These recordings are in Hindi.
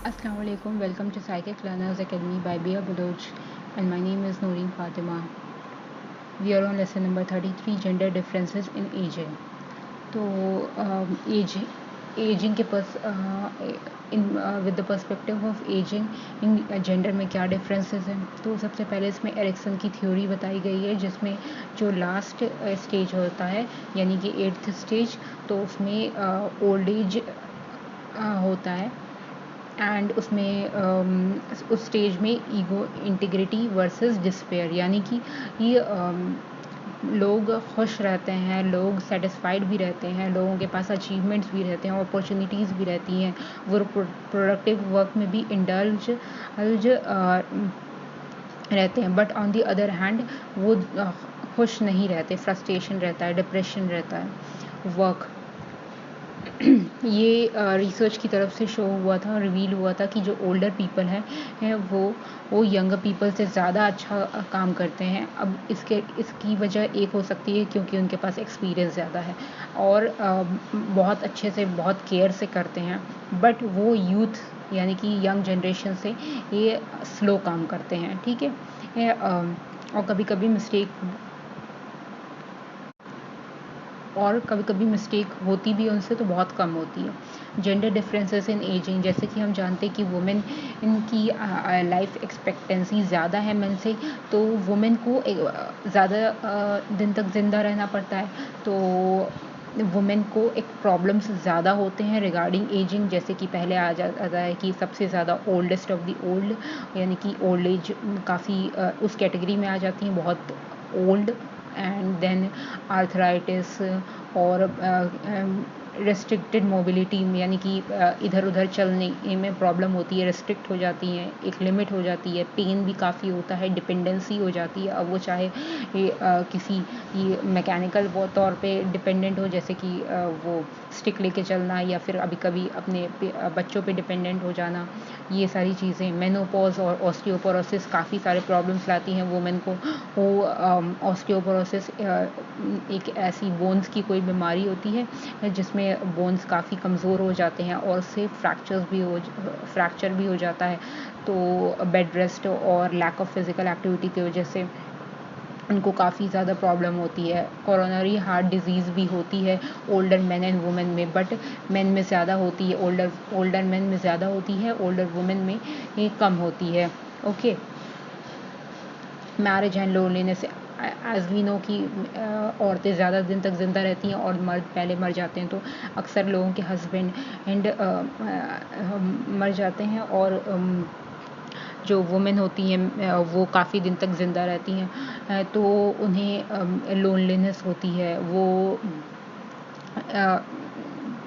Assalamu alaikum. Welcome to Psychic Learners Academy by Bia Baloch, and my name is Nooreen Fatima. We are on lesson number 33, Gender Differences in Aging. तो एजिंग के with the perspective of ageing in gender में क्या डिफरेंसेस हैं। तो सबसे पहले इसमें एरिक्सन की थ्योरी बताई गई है, जिसमें जो लास्ट स्टेज होता है यानी कि 8th स्टेज, तो उसमें ओल्ड एज होता है एंड उसमें उस स्टेज में ईगो इंटीग्रिटी वर्सेस डिस्पेयर, यानी कि ये लोग खुश रहते हैं, लोग सेटिस्फाइड भी रहते हैं, लोगों के पास अचीवमेंट्स भी रहते हैं, अपॉर्चुनिटीज़ भी रहती हैं, वो प्रोडक्टिव वर्क में भी इंडल्ज रहते हैं। But on the other hand वो खुश नहीं रहते, फ्रस्ट्रेशन रहता है, डिप्रेशन रहता है वर्क। ये रिसर्च की तरफ से शो हुआ था, रिवील हुआ था कि जो ओल्डर पीपल हैं वो यंगर पीपल से ज़्यादा अच्छा काम करते हैं। अब इसकी वजह एक हो सकती है क्योंकि उनके पास एक्सपीरियंस ज़्यादा है और बहुत अच्छे से, बहुत केयर से करते हैं। बट वो यूथ यानी कि यंग जनरेशन से ये स्लो काम करते हैं, ठीक है। और कभी कभी मिस्टेक होती भी है उनसे, तो बहुत कम होती है। जेंडर डिफरेंसेस इन एजिंग, जैसे कि हम जानते हैं कि वुमेन इनकी लाइफ एक्सपेक्टेंसी ज़्यादा है मेन से, तो वुमेन को ज़्यादा दिन तक ज़िंदा रहना पड़ता है, तो वुमेन को एक प्रॉब्लम्स ज़्यादा होते हैं रिगार्डिंग एजिंग। जैसे कि पहले आ जाता है कि सबसे ज़्यादा ओल्डेस्ट ऑफ द ओल्ड, यानी कि ओल्ड एज काफ़ी उस कैटेगरी में आ जाती हैं, बहुत ओल्ड। एंड देन आर्थराइटिस और रेस्ट्रिक्टेड मोबिलिटी में, यानी कि इधर उधर चलने में प्रॉब्लम होती है, रेस्ट्रिक्ट हो जाती हैं, एक लिमिट हो जाती है, पेन भी काफ़ी होता है, डिपेंडेंसी हो जाती है। अब वो चाहे किसी ये मैकेनिकल तौर पे डिपेंडेंट हो, जैसे कि वो स्टिक लेके चलना, या फिर अभी कभी अपने बच्चों पे डिपेंडेंट हो जाना, ये सारी चीज़ें। मेनोपॉज और ऑस्टियोपोरोसिस काफ़ी सारे प्रॉब्लम्स लाती हैं वुमेन को। वो ऑस्टियोपोरोसिस एक ऐसी बोन्स की कोई बीमारी होती है जिसमें बोन्स काफ़ी कमज़ोर हो जाते हैं और उससे फ्रैक्चर भी हो जाता है। तो बेड रेस्ट और लैक ऑफ फिज़िकल एक्टिविटी की वजह से उनको काफ़ी ज़्यादा प्रॉब्लम होती है। कोरोनरी हार्ट डिज़ीज़ भी होती है ओल्डर मैन एंड वुमेन में, बट मैन में ज़्यादा होती है, ओल्डर मैन में ज़्यादा होती है, ओल्डर वुमेन में ये कम होती है। Okay. Marriage and loneliness, as we know कि औरतें ज़्यादा दिन तक ज़िंदा रहती हैं और मर्द पहले मर जाते हैं, तो अक्सर लोगों के हस्बैंड एंड मर जाते हैं, और जो वुमेन होती हैं वो काफ़ी दिन तक ज़िंदा रहती हैं, तो उन्हें लोनलीनेस होती है, अ,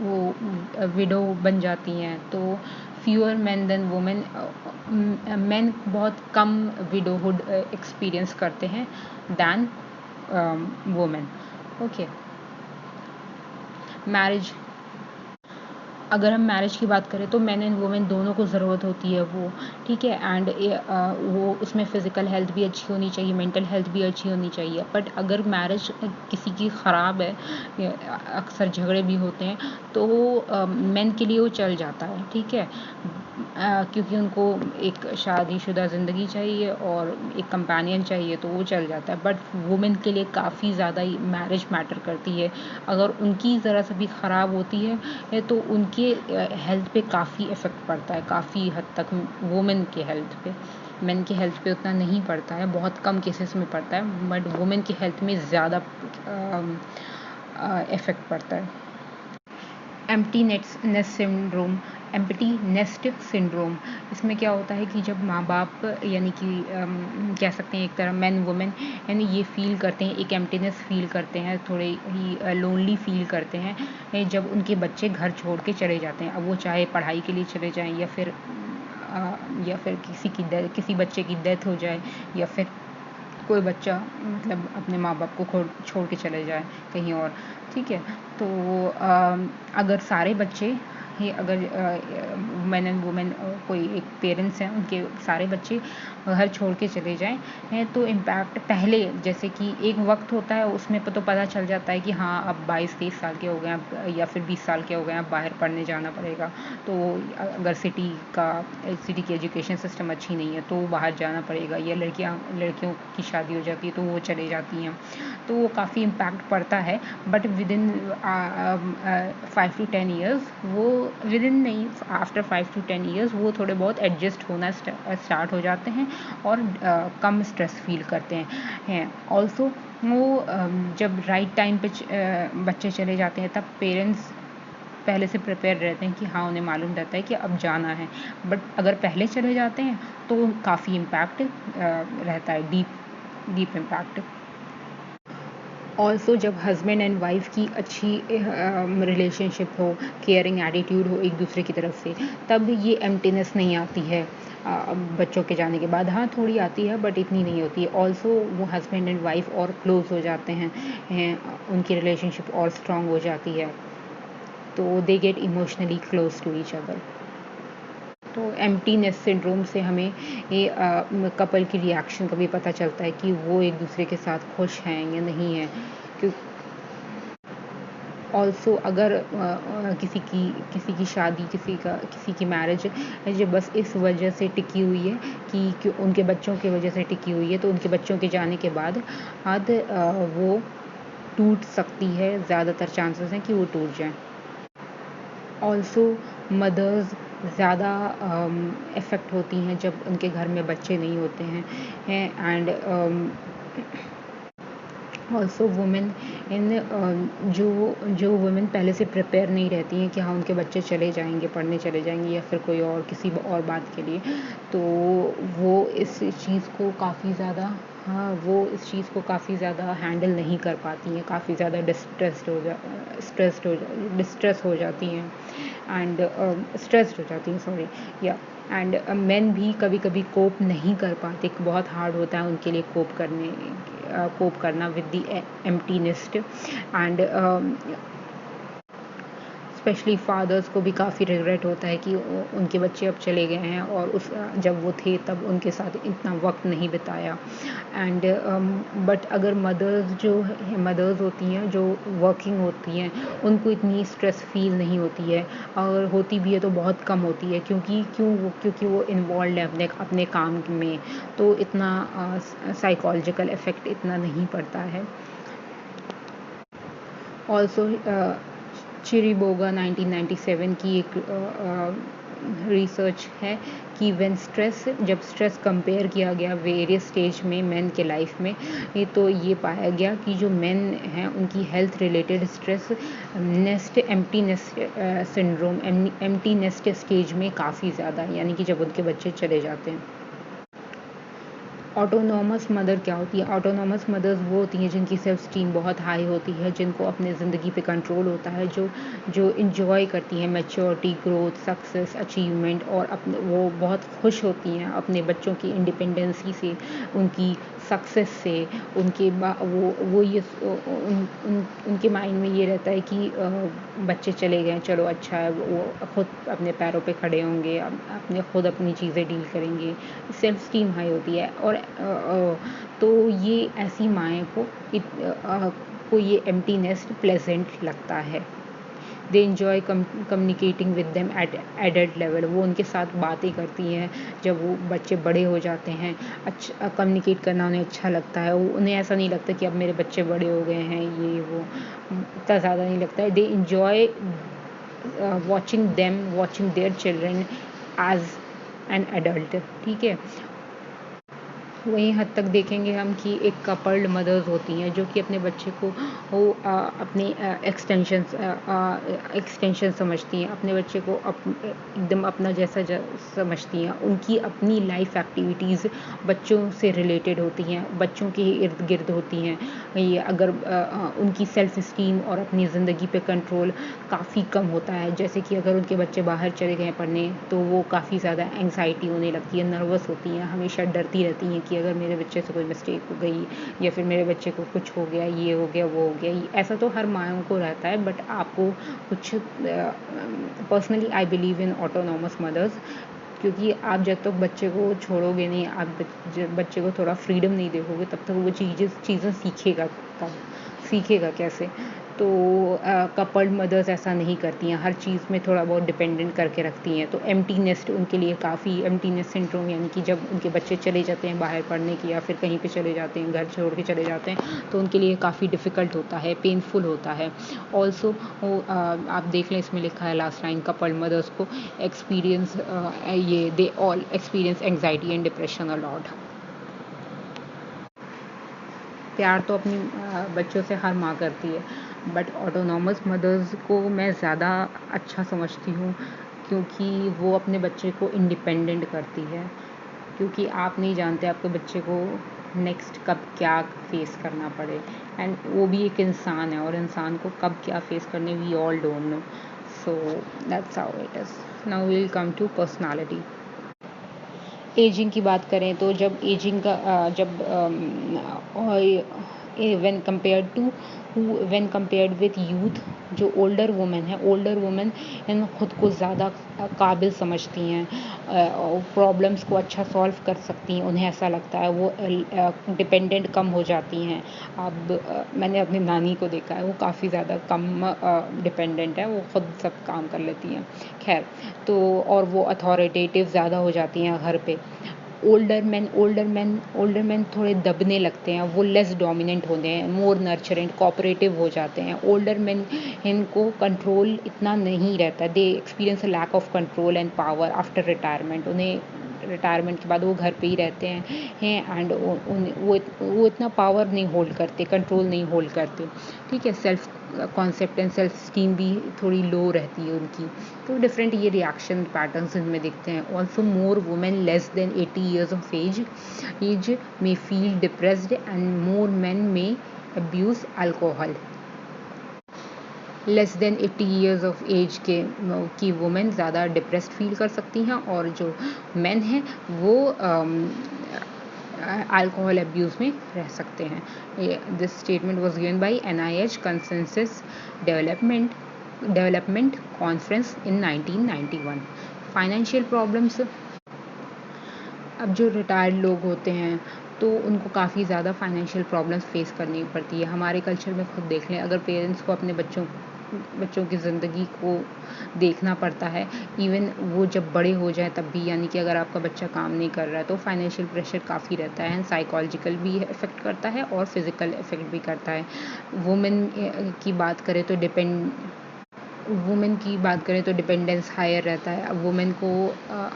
वो विडो बन जाती हैं। तो fewer men than women, men बहुत कम विडोहुड एक्सपीरियंस करते हैं दैन वुमेन। ओके। मैरिज, अगर हम मैरिज की बात करें तो मैन एंड वुमेन दोनों को ज़रूरत होती है वो, ठीक है। एंड वो उसमें फ़िज़िकल हेल्थ भी अच्छी होनी चाहिए, मेंटल हेल्थ भी अच्छी होनी चाहिए। बट अगर मैरिज किसी की ख़राब है, अक्सर झगड़े भी होते हैं, तो मेन के लिए वो चल जाता है, ठीक है। क्योंकि उनको एक शादीशुदा ज़िंदगी चाहिए और एक कंपेनियन चाहिए, तो वो चल जाता है। बट वुमेन के लिए काफ़ी ज़्यादा ही मैरिज मैटर करती है। अगर उनकी ज़रा सा भी ख़राब होती है तो उनके हेल्थ पे काफ़ी इफ़ेक्ट पड़ता है, काफ़ी हद तक वुमेन के हेल्थ पे। मेन की हेल्थ पे उतना नहीं पड़ता है, बहुत कम केसेस में पड़ता है, बट वुमेन की हेल्थ में ज़्यादा इफ़ेक्ट पड़ता है। Empty nest syndrome, empty nest syndrome, इसमें क्या होता है कि जब माँ बाप, यानी कि कह सकते हैं एक तरह मैन वुमेन, यानी ये फील करते हैं, एक एम्प्टीनेस फील करते हैं, थोड़े ही लोनली फील करते हैं जब उनके बच्चे घर छोड़ के चले जाते हैं। अब वो चाहे पढ़ाई के लिए चले जाएं, या फिर किसी बच्चे की डेथ हो जाए, या फिर कोई बच्चा मतलब अपने माँ बाप को छोड़ के चले जाए कहीं और, ठीक है। तो अगर सारे बच्चे ही अगर मैन एंड वुमेन कोई एक पेरेंट्स हैं उनके सारे बच्चे घर छोड़ के चले जाएं हैं तो इम्पैक्ट पहले जैसे कि एक वक्त होता है उसमें तो पता चल जाता है कि हाँ अब 22-23 साल के हो गए अब या फिर 20 साल के हो गए अब बाहर पढ़ने जाना पड़ेगा। तो अगर सिटी की एजुकेशन सिस्टम अच्छी नहीं है तो बाहर जाना पड़ेगा, या लड़कियों की शादी हो जाती है तो वो चले जाती हैं, तो वो काफ़ी इम्पैक्ट पड़ता है। But with in 5 to 10 years वो विद इन नहीं आफ्टर 5 to 10 ईयर्स वो थोड़े बहुत एडजस्ट होना स्टार्ट हो जाते हैं और कम स्ट्रेस फील करते हैं। ऑल्सो वो जब राइट टाइम पे बच्चे चले जाते हैं तब पेरेंट्स पहले से प्रिपेयर रहते हैं कि हाँ उन्हें मालूम रहता है कि अब जाना है। बट अगर पहले चले जाते हैं तो काफ़ी इम्पैक्ट रहता है, डीप इम्पैक्ट। ऑल्सो जब हस्बैंड एंड वाइफ की अच्छी रिलेशनशिप हो, केयरिंग एटीट्यूड हो एक दूसरे की तरफ से, तब ये एम्प्टीनेस नहीं आती है बच्चों के जाने के बाद। हाँ थोड़ी आती है बट इतनी नहीं होती है। ऑल्सो वो हस्बैंड एंड वाइफ और क्लोज हो जाते हैं, उनकी रिलेशनशिप और स्ट्रांग हो जाती है, तो they get emotionally close to each other. तो एम्प्टीनेस सिंड्रोम से हमें ये कपल की रिएक्शन का भी पता चलता है कि वो एक दूसरे के साथ खुश हैं या नहीं हैं। क्यों ऑल्सो अगर किसी की शादी किसी की मैरिज जो बस इस वजह से टिकी हुई है कि उनके बच्चों की वजह से टिकी हुई है, तो उनके बच्चों के जाने के बाद वो टूट सकती है, ज़्यादातर चांसेस हैं कि वो टूट जाए। ऑल्सो मदर्स ज़्यादा इफ़ेक्ट होती हैं जब उनके घर में बच्चे नहीं होते हैं, एंड ऑल्सो वुमेन जो वुमेन पहले से प्रिपेयर नहीं रहती हैं कि हाँ उनके बच्चे चले जाएंगे, पढ़ने चले जाएंगे या फिर कोई और किसी और बात के लिए, तो वो इस चीज़ को काफ़ी ज़्यादा हैंडल नहीं कर पाती हैं, काफ़ी ज़्यादा डिस्ट्रेस हो जाती हैं एंड स्ट्रेस्ड हो जाती हैं, सॉरी या एंड मेन भी कभी कभी कोप नहीं कर पाते, बहुत हार्ड होता है उनके लिए कोप करना with the emptiness. And specially fathers को भी काफ़ी रिग्रेट होता है कि उनके बच्चे अब चले गए हैं और जब वो थे तब उनके साथ इतना वक्त नहीं बिताया। एंड बट अगर मदर्स होती हैं जो वर्किंग होती हैं, उनको इतनी स्ट्रेस फील नहीं होती है, और होती भी है तो बहुत कम होती है, क्योंकि वो इन्वॉल्व है अपने काम में, तो इतना साइकोलॉजिकल इफ़ेक्ट इतना नहीं पड़ता है। ऑल्सो चिरीबोगा 1997 की एक रिसर्च है कि जब स्ट्रेस कंपेयर किया गया वेरियस स्टेज में मेन के लाइफ में, तो ये पाया गया कि जो मेन हैं उनकी health related stress empty nest syndrome empty nest stage में काफ़ी ज़्यादा है, यानी कि जब उनके बच्चे चले जाते हैं। ऑटोनॉमस मदर क्या होती है? ऑटोनॉमस मदर्स वो होती हैं जिनकी सेल्फ स्टीम बहुत हाई होती है, जिनको अपने ज़िंदगी पे कंट्रोल होता है, जो इंजॉय करती हैं मैच्योरिटी, ग्रोथ, सक्सेस, अचीवमेंट, और वो बहुत खुश होती हैं अपने बच्चों की इंडिपेंडेंसी से, उनकी सक्सेस से, उनके माइंड में ये रहता है कि बच्चे चले गए, चलो अच्छा है, वो खुद अपने पैरों पे खड़े होंगे, अपने खुद अपनी चीज़ें डील करेंगे, सेल्फ स्टीम हाई होती है। और तो ये ऐसी माएँ को ये एम्प्टी नेस्ट प्लेजेंट लगता है। They enjoy communicating with them at adult level, वो उनके साथ बातें करती हैं जब वो बच्चे बड़े हो जाते हैं, अच्छा कम्युनिकेट करना उन्हें अच्छा लगता है, उन्हें ऐसा नहीं लगता कि अब मेरे बच्चे बड़े हो गए हैं, ये वो इतना ज़्यादा नहीं लगता है। They enjoy watching their children as an adult, ठीक है। वहीं हद तक देखेंगे हम कि एक कपल्ड मदर्स होती हैं जो कि अपने बच्चे को अपने एक्सटेंशन समझती हैं, अपने बच्चे को एकदम अपना जैसा समझती हैं, उनकी अपनी लाइफ एक्टिविटीज़ बच्चों से रिलेटेड होती हैं, बच्चों के इर्द गिर्द होती हैं। ये अगर उनकी सेल्फ इस्टीम और अपनी ज़िंदगी पे कंट्रोल काफ़ी कम होता है, जैसे कि अगर उनके बच्चे बाहर चले गए पढ़ने तो वो काफ़ी ज़्यादा एंग्जाइटी होने लगती है, नर्वस होती हैं, हमेशा डरती रहती हैं कि अगर मेरे बच्चे से कोई मिस्टेक हो गई या फिर मेरे बच्चे को कुछ हो गया, ये हो गया, वो हो गया, ऐसा तो हर माँओं को रहता है, बट आपको कुछ personally I believe in autonomous mothers, क्योंकि आप जब तक बच्चे को छोड़ोगे नहीं, आप बच्चे को थोड़ा फ्रीडम नहीं दोगे, तब तक वो चीज़ें सीखेगा कब, सीखेगा कैसे। तो कपल्ड मदर्स ऐसा नहीं करती हैं, हर चीज़ में थोड़ा बहुत डिपेंडेंट करके रखती हैं, तो एम्प्टी नेस्ट उनके लिए काफ़ी, एम्प्टी नेस्ट सिंड्रोम, यानी कि जब उनके बच्चे चले जाते हैं बाहर पढ़ने की या फिर कहीं पे चले जाते हैं, घर छोड़ के चले जाते हैं, तो उनके लिए काफ़ी डिफ़िकल्ट होता है, पेनफुल होता है। ऑल्सो आप देख लें, इसमें लिखा है लास्ट लाइन, कपल्ड मदर्स को एक्सपीरियंस ये they all experience anxiety and depression a lot. प्यार तो अपनी बच्चों से हर माँ करती है, बट ऑटोनॉमस मदर्स को मैं ज़्यादा अच्छा समझती हूँ, क्योंकि वो अपने बच्चे को इंडिपेंडेंट करती है, क्योंकि आप नहीं जानते आपके बच्चे को नेक्स्ट कब क्या फेस करना पड़े, एंड वो भी एक इंसान है और इंसान को कब क्या फेस करने we all don't know. So that's how it is. Now we will come to personality. Aging की बात करें तो जब एजिंग का जब when compared to when compared with youth, जो ओल्डर वुमेन है, ओल्डर वुमेन इन खुद को ज़्यादा काबिल समझती हैं, प्रॉब्लम्स को अच्छा सॉल्व कर सकती हैं, उन्हें ऐसा लगता है, वो डिपेंडेंट कम हो जाती हैं। अब मैंने अपनी नानी को देखा है, वो काफ़ी ज़्यादा कम डिपेंडेंट है, वो खुद सब काम कर लेती हैं। खैर, तो और वो अथॉरिटेटिव ज़्यादा हो जाती हैं घर पे। ओल्डर मैन थोड़े दबने लगते हैं, वो लेस डोमिनेंट होते हैं, मोर नर्चरेंट, कोऑपरेटिव हो जाते हैं। ओल्डर मैन, इनको कंट्रोल इतना नहीं रहता, they experience a lack of control and power after retirement. उन्हें रिटायरमेंट के बाद वो घर पे ही रहते हैं एंड वो इतना पावर नहीं होल्ड करते, कंट्रोल नहीं होल्ड करते, ठीक है। Self concept and self esteem भी थोड़ी लो रहती है उनकी। तो डिफरेंट ये रिएक्शन पैटर्न्स इनमें दिखते हैं। Also more women less than 80 years of age may feel depressed and more men may abuse alcohol। Less than 80 years of age के की वुमेन ज़्यादा डिप्रेस्ड फील कर सकती हैं, और जो मेन हैं वो अल्कोहल अब्यूज़ में रह सकते हैं। This statement was given by NIH consensus development conference in 1991। Financial problems, अब जो रिटायर्ड लोग होते हैं तो उनको काफ़ी ज़्यादा फाइनेंशियल प्रॉब्लम्स फेस करनी पड़ती है। हमारे कल्चर में खुद देख लें, अगर पेरेंट्स को अपने बच्चों की ज़िंदगी को देखना पड़ता है, इवन वो जब बड़े हो जाएं तब भी, यानी कि अगर आपका बच्चा काम नहीं कर रहा है तो फाइनेंशियल प्रेशर काफ़ी रहता है, एंड साइकोलॉजिकल भी इफ़ेक्ट करता है और फिज़िकल इफ़ेक्ट भी करता है। वुमेन की बात करें तो डिपेंडेंस हायर रहता है। अब वुमेन को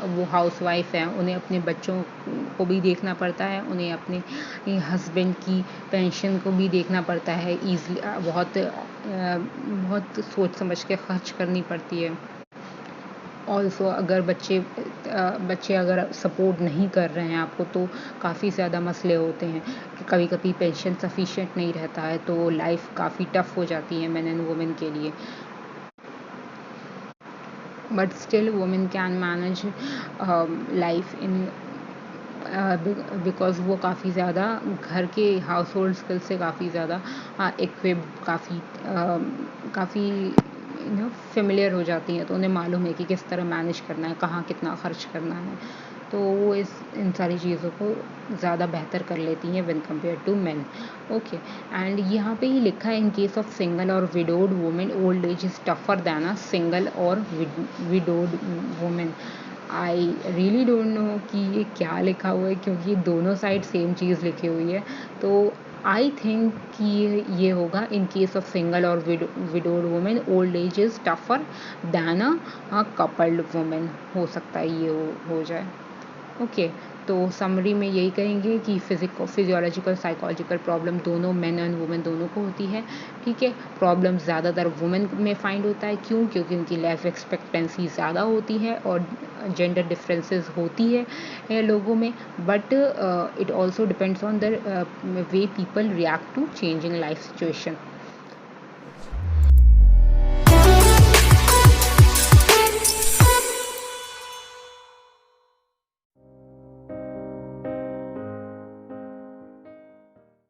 वो हाउसवाइफ है, उन्हें अपने बच्चों को भी देखना पड़ता है, उन्हें अपने हस्बैंड की पेंशन को भी देखना पड़ता है, ईज़िली बहुत सोच समझ के खर्च करनी पड़ती है। ऑल्सो अगर बच्चे अगर सपोर्ट नहीं कर रहे हैं आपको, तो काफ़ी ज़्यादा मसले होते हैं। कभी कभी पेंशन सफिशिएंट नहीं रहता है, तो लाइफ काफ़ी टफ हो जाती है मैन एंड वुमेन के लिए। but still women can manage life in because वो काफ़ी ज़्यादा घर के हाउस होल्ड स्किल से काफ़ी ज़्यादा इक्विप्ड, काफ़ी फेमिलियर हो जाती हैं, तो उन्हें मालूम है कि किस तरह मैनेज करना है, कहाँ कितना खर्च करना है, तो वो इन सारी चीज़ों को ज़्यादा बेहतर कर लेती हैं when compare to men. Okay, and यहाँ पे ही लिखा है इन केस ऑफ सिंगल और widowed women old age is tougher than a single और widowed women. I really don't know कि ये क्या लिखा हुआ है, क्योंकि दोनों साइड सेम चीज़ लिखी हुई है, तो आई थिंक कि ये होगा इन केस ऑफ सिंगल और widowed women old age is tougher than a coupled women, हो सकता है ये हो जाए। ओके, तो समरी में यही कहेंगे कि फिजियोलॉजिकल साइकोलॉजिकल प्रॉब्लम दोनों मेन एंड वुमेन दोनों को होती है, ठीक है। प्रॉब्लम ज़्यादातर वुमेन में फाइंड होता है, क्योंकि उनकी लाइफ एक्सपेक्टेंसी ज़्यादा होती है और जेंडर डिफरेंसेस होती है लोगों में, but it also depends on the way people react to changing life situation.